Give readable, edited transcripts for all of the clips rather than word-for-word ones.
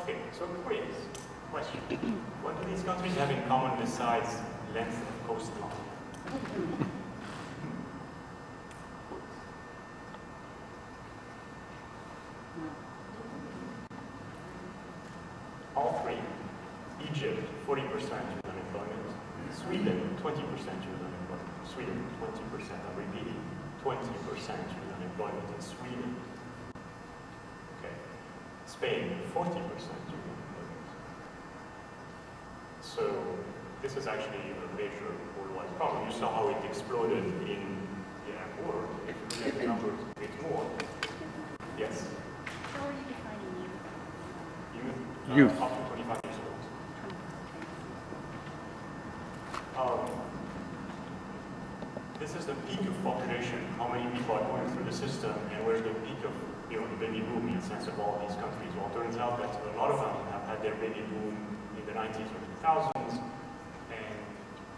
Okay, so quiz question. What do these countries have in common besides length of coastline? All three. Egypt, 40% youth unemployment. Sweden, 20% youth unemployment. Sweden, 20%. I'm repeating, 20% youth unemployment in Sweden. Okay. Spain, 40% youth unemployment. So this is actually a major worldwide problem. You saw how it exploded in the Arab world. If you look at the numbers a bit more. Yes? How are you defining youth? Youth. Up to 25 years old. This is the peak of population, how many people are going through the system, and where's the peak of the baby boom in the sense of all these countries. Well, it turns out that a lot of them have had their baby boom in the 90s or 2000s and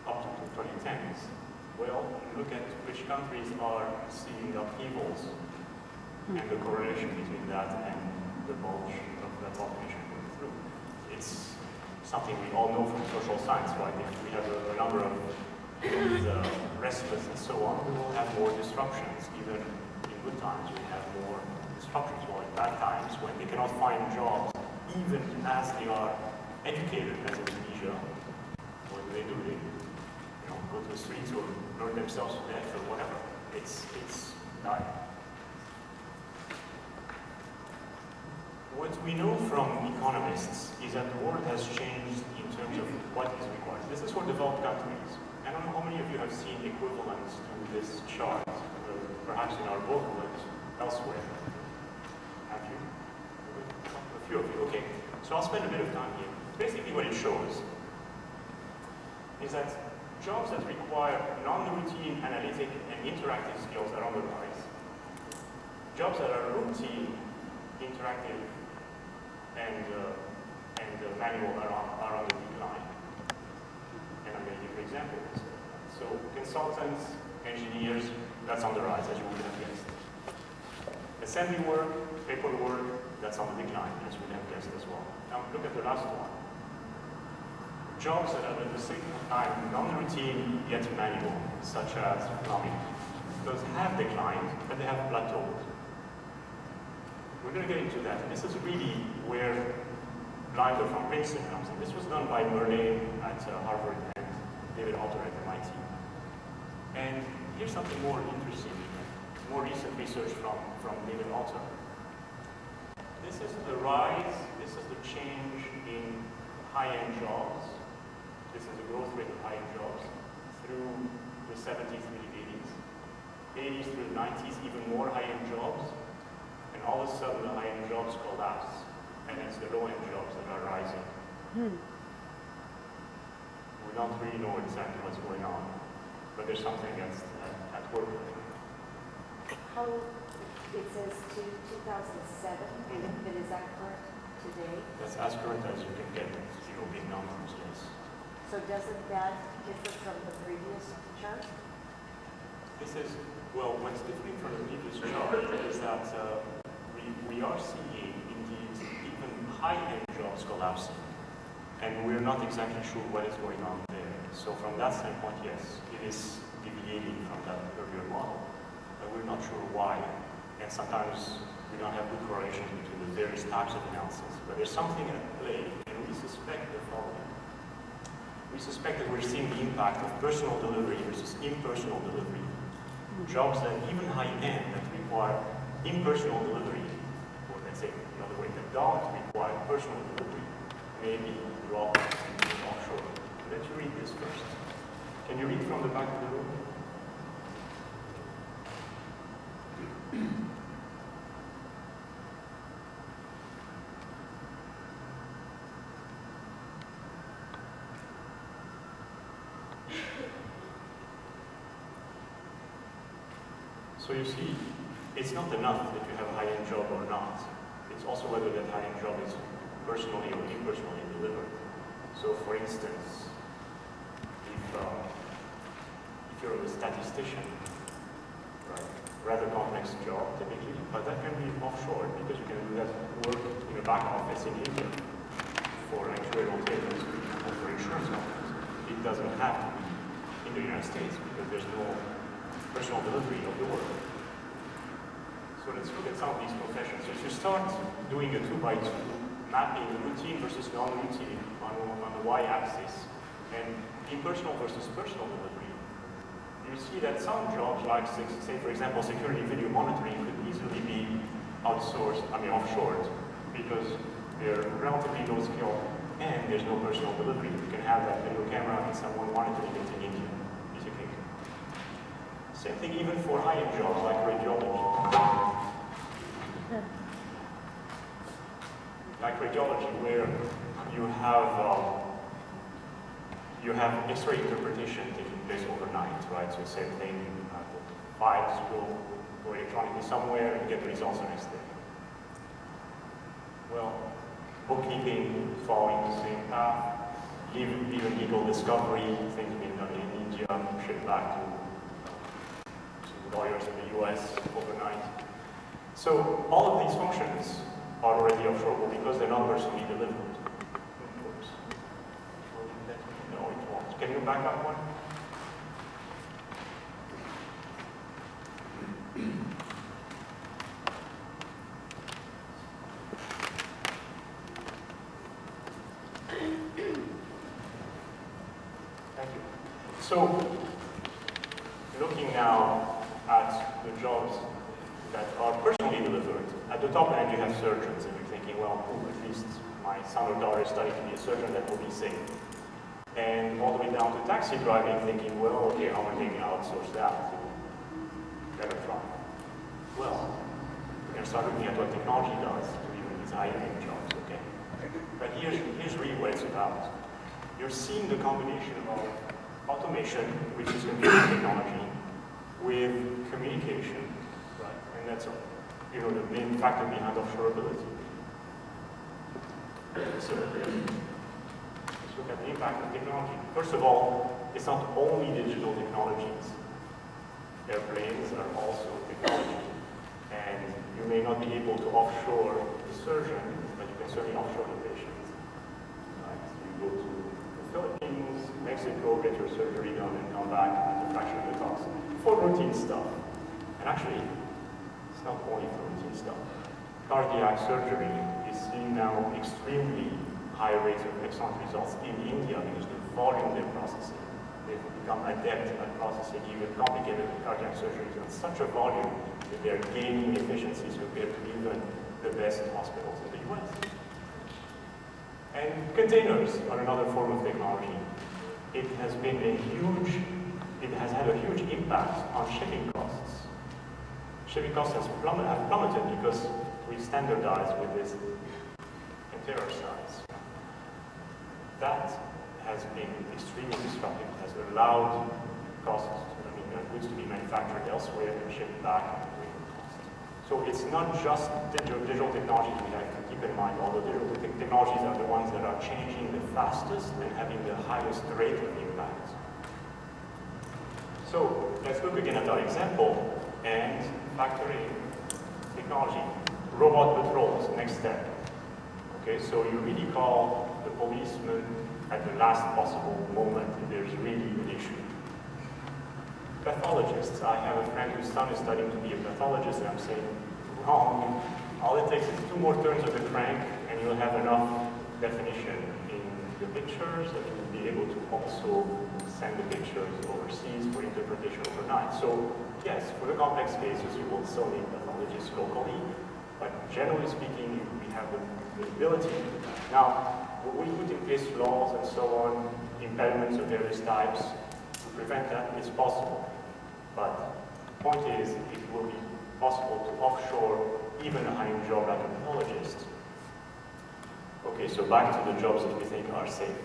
up to the 2010s. Well, look at which countries are seeing upheavals and the correlation between that and the bulge of the population going through. It's something we all know from social science, right? If we have a number of restless and so on, we will have more disruptions. Even in good times, we have more disruptions. Well, in bad times, when they cannot find jobs, even as they are educated as in Tunisia, what do? They go to the streets or burn themselves to death or whatever. It's dire. What we know from economists is that the world has changed in terms of what is required. This is for developed countries. I don't know how many of you have seen equivalents to this chart, perhaps in our book, but elsewhere. Have you? A few of you, okay. So I'll spend a bit of time here. Basically what it shows is that jobs that require non-routine analytic and interactive skills are on the rise. Jobs that are routine, interactive, and manual are on the decline. And I'm going to give you examples. So consultants, engineers, that's on the rise, as you would have guessed. Assembly work, paperwork, that's on the decline, as you would have guessed as well. Now look at the last one. Jobs that are at the same time non-routine yet manual, such as plumbing. Those have declined, but they have plateaued. We're going to get into that. And this is really where Blinder from Princeton comes in. This was done by Merlin at Harvard and David Otter at MIT. And here's something more interesting, more recent research from David Otter. This is the rise, this is the change in high-end jobs. This is the growth rate of high-end jobs through the 70s through the 80s. 80s through the 90s, even more high-end jobs. And all of a sudden, the high-end jobs collapse, and it's the low-end jobs that are rising. We don't really know exactly what's going on, but there's something at work. How, it says to 2007, but is that current today? That's as current as you can get, big numbers, yes. So doesn't that differ from the previous chart? This is, well, what's different from the previous chart is that we are seeing, indeed, even high-end jobs collapsing. And we're not exactly sure what is going on there. So from that standpoint, yes, it is deviating from that earlier model. But we're not sure why. And sometimes we don't have good correlation between the various types of analysis. But there's something at play, and we suspect the following. We suspect that we're seeing the impact of personal delivery versus impersonal delivery. Jobs that even high-end that require impersonal delivery, or let's say the other way, that don't require personal delivery, maybe drop offshore. Let you read this first. Can you read from the back of the room? So you see, it's not enough that you have a high-end job or not. It's also whether that high-end job is personally or impersonally delivered. So for instance, if you're a statistician, right, rather complex job typically, but that can be offshore because you can do that work in a back office in India. for actuarial tables or for insurance companies. It doesn't have to be in the United States because there's no personal delivery of the work. So let's look at some of these professions. If you start doing a 2x2, mapping routine versus non-routine on the y-axis, and impersonal versus personal delivery, you see that some jobs, like say for example security video monitoring, could easily be outsourced, offshored, because they're relatively low skill and there's no personal delivery. You can have that video camera and someone monitoring it in India. It's okay. Same thing even for high-end jobs like radiology. Like radiology, where you have X-ray interpretation taking place overnight, right? So same thing, the files go electronically somewhere and you get the results the next day. Well, bookkeeping following the same path, even legal discovery, things being done in India, shipped back to lawyers in the US overnight. So all of these functions are already offshoreable because they're not personally delivered. Oops. No, it won't. Can you back up one? Thank you. So, looking now at the jobs that are personally delivered. At the top end, you have surgeons, and you're thinking, well, at least my son or daughter is studying to be a surgeon, that will be safe. And all the way down to taxi driving, thinking, well, okay, how am I going to outsource that to better try? Well, we can start looking at what technology does to even these high-end jobs, okay? But here's really what it's about. You're seeing the combination of automation, which is computer technology, with communication, right? And that's the main factor behind offshoreability. So let's look at the impact of technology. First of all, it's not only digital technologies. Airplanes are also technology. And you may not be able to offshore the surgeon, but you can certainly offshore the patient. Right? So you go to the Philippines, Mexico, get your surgery done, and come back at a fraction of the cost for routine stuff. And actually, it's not only for routine stuff. Cardiac surgery is seeing now extremely high rates of excellent results in India because the volume they're processing. They've become adept at processing even complicated cardiac surgeries at such a volume that they're gaining efficiencies compared to even the best hospitals in the US. And containers are another form of technology. It has had a huge impact on shipping costs. Shipping costs have plummeted because we standardize with this container size. That has been extremely disruptive. It has allowed goods to be manufactured elsewhere and shipped back at a greater cost. So it's not just digital technologies we have to keep in mind, although digital technologies are the ones that are changing the fastest and having the highest rate of impact. So let's look again at our example and factor in technology. Robot patrols, next step. Okay, so you really call the policeman at the last possible moment if there's really an issue. Pathologists. I have a friend whose son is studying to be a pathologist, and I'm saying, wrong. All it takes is 2 more turns of the crank, and you'll have enough definition in the pictures that you will be able to also send the pictures overseas for interpretation overnight. So, yes, for the complex cases, you will still need pathologists locally, but generally speaking, we have the ability to do that. Now, we put in place laws and so on, impediments of various types to prevent that. It's possible. But the point is, it will be possible to offshore even a high-end job like a pathologist. Okay, so back to the jobs that we think are safe.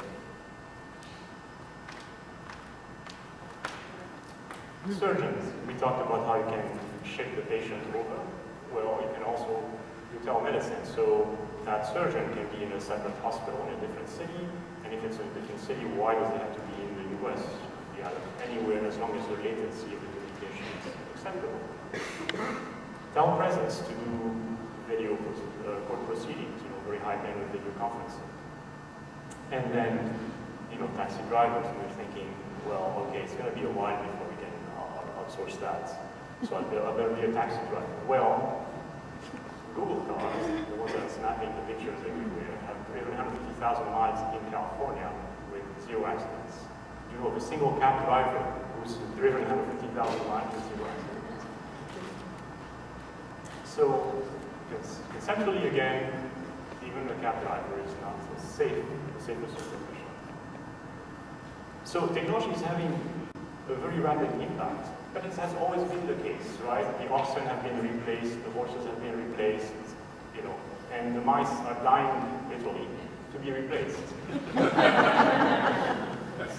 Surgeons, we talked about how you can ship the patient over. Well, you can also do telemedicine. So that surgeon can be in a separate hospital in a different city. And if it's in a different city, why does it have to be in the US? Yeah, anywhere as long as the latency of the communication is acceptable. Telepresence to do video court proceedings, very high bandwidth video conferencing. And then, taxi drivers, and they're thinking, well, okay, it's going to be a while before we can outsource that. So I better be a taxi driver. Well, Google cars, the ones that are snapping the pictures everywhere, have 350,000 miles in California with 0 accidents. Do you know of a single cab driver who's 350,000 miles with 0 accidents? So, conceptually, again, even a cab driver is not the safest solution. So technology is having a very rapid impact, but it has always been the case, right? The oxen have been replaced, the horses have been replaced, and the mice are dying, literally, to be replaced.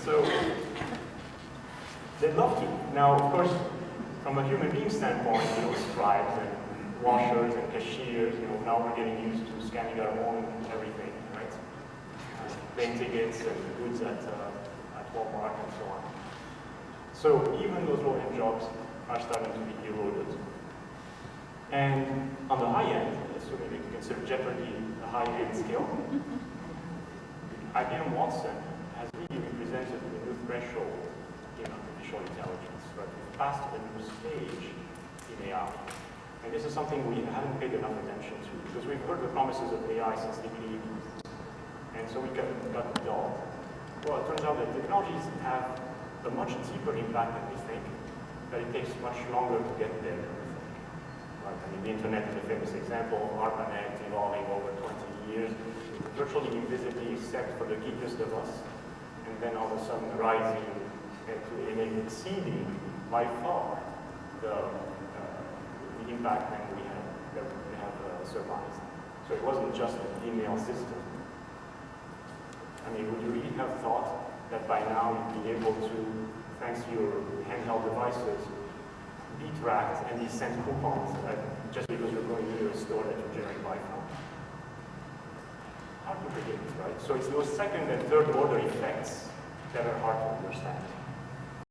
So they'd love to. Now, of course, from a human being standpoint, scribes and washers and cashiers, now we're getting used to scanning our own everything, right? Plane tickets and goods at Walmart and so on. So even those low-end jobs are starting to be eroded. And on the high end, assuming we consider Jeopardy a high-end skill, IBM Watson has really represented a new threshold in artificial intelligence, right? We've passed a new stage in AI. And this is something we haven't paid enough attention to, because we've heard the promises of AI since the 80s. And so we got dulled. Well, it turns out that technologies have a much deeper impact than we think, that it takes much longer to get there than we think. Right? I mean, the internet is a famous example, ARPANET evolving over 20 years, virtually invisibly except for the geekiest of us, and then all of a sudden rising and exceeding by far the impact that we have surmised. So it wasn't just an email system. I mean, would you really have thought that by now you'd be able to, thanks to your handheld devices, be tracked and be sent coupons just because you're going to a store that you generate buy from? Hard to predict, right? So it's those second and third order effects that are hard to understand.